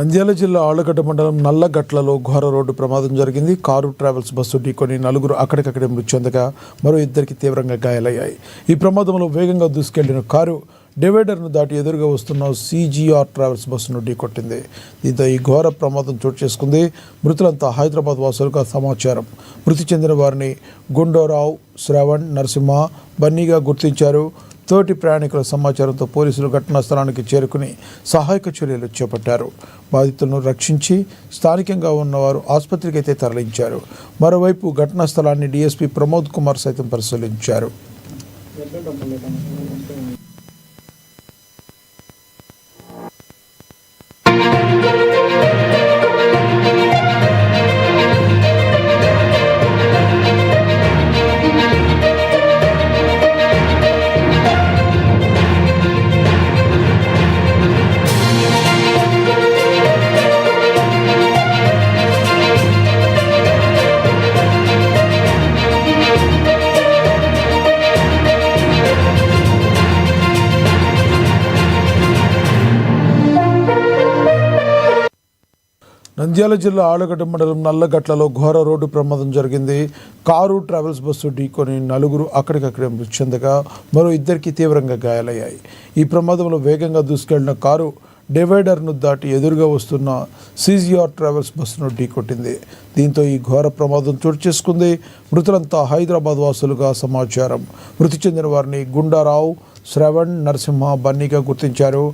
నంద్యాల జిల్లా ఆళ్లగడ్డ మండలం నల్లగట్లలో ఘోర రోడ్డు ప్రమాదం జరిగింది. కారు ట్రావెల్స్ బస్సు ఢీకొని నలుగురు అక్కడికక్కడే మృతి చెందగా మరో ఇద్దరికి తీవ్రంగా గాయాలయ్యాయి. ఈ ప్రమాదంలో వేగంగా దూసుకెళ్లిన కారు డివైడర్ను దాటి ఎదురుగా వస్తున్న CGR ట్రావెల్స్ బస్సును ఢీకొట్టింది. దీంతో ఈ ఘోర ప్రమాదం చోటు చేసుకుంది. మృతులంతా హైదరాబాద్ వాసులుగా సమాచారం. మృతి చెందిన వారిని గుండోరావు, శ్రవణ్, నరసింహ, బన్నీగా గుర్తించారు. తోటి ప్రయాణికుల సమాచారంతో పోలీసులు ఘటనా స్థలానికి చేరుకుని సహాయక చర్యలు చేపట్టారు. బాధితులను రక్షించి స్థానికంగా ఉన్నవారు ఆసుపత్రికి అయితే తరలించారు. మరోవైపు ఘటనా స్థలాన్ని DSP ప్రమోద్ కుమార్ సైతం పరిశీలించారు. నంద్యాల జిల్లా ఆళ్లగడ్డ మండలం నల్లగట్లలో ఘోర రోడ్డు ప్రమాదం జరిగింది. కారు ట్రావెల్స్ బస్సు ఢీకొని నలుగురు అక్కడికక్కడే మృతి చెందగా మరో ఇద్దరికి తీవ్రంగా గాయాలయ్యాయి. ఈ ప్రమాదంలో వేగంగా దూసుకెళ్లిన కారు డివైడర్ను దాటి ఎదురుగా వస్తున్న CGR ట్రావెల్స్ బస్సును ఢీకొట్టింది. దీంతో ఈ ఘోర ప్రమాదం చోటు చేసుకుంది. మృతులంతా హైదరాబాద్ వాసులుగా సమాచారం. మృతి చెందిన వారిని గుండారావు, శ్రవణ్, నరసింహ, బన్నీగా గుర్తించారు.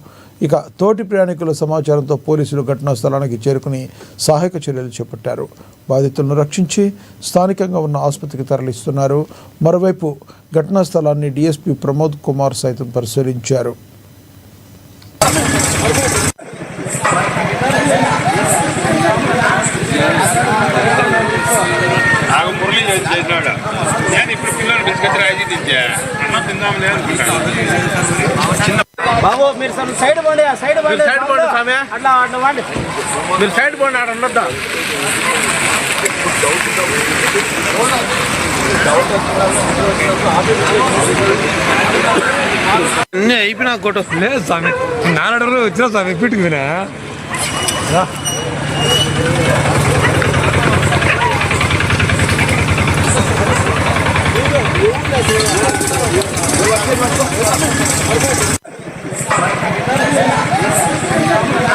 ఇక తోటి ప్రయాణికుల సమాచారంతో పోలీసులు ఘటనా స్థలానికి చేరుకుని సహాయక చర్యలు చేపట్టారు. బాధితులను రక్షించి స్థానికంగా ఉన్న ఆసుపత్రికి తరలిస్తున్నారు. మరోవైపు ఘటనా స్థలాన్ని DSP ప్రమోద్ కుమార్ సైతం పరిశీలించారు. బాబు మీరు సైడ్ పోండి, సైడ్ పోండి, సైడ్ పోండి స్వామి, అట్లా అట్లా వాడి మీరు సైడ్ పోండి, అక్కడ ఉండొద్దా. అయిపోయినా కొట్టు లేదు స్వామి, నాలుగు వచ్చినా స్వామి పిట్టుకున్నా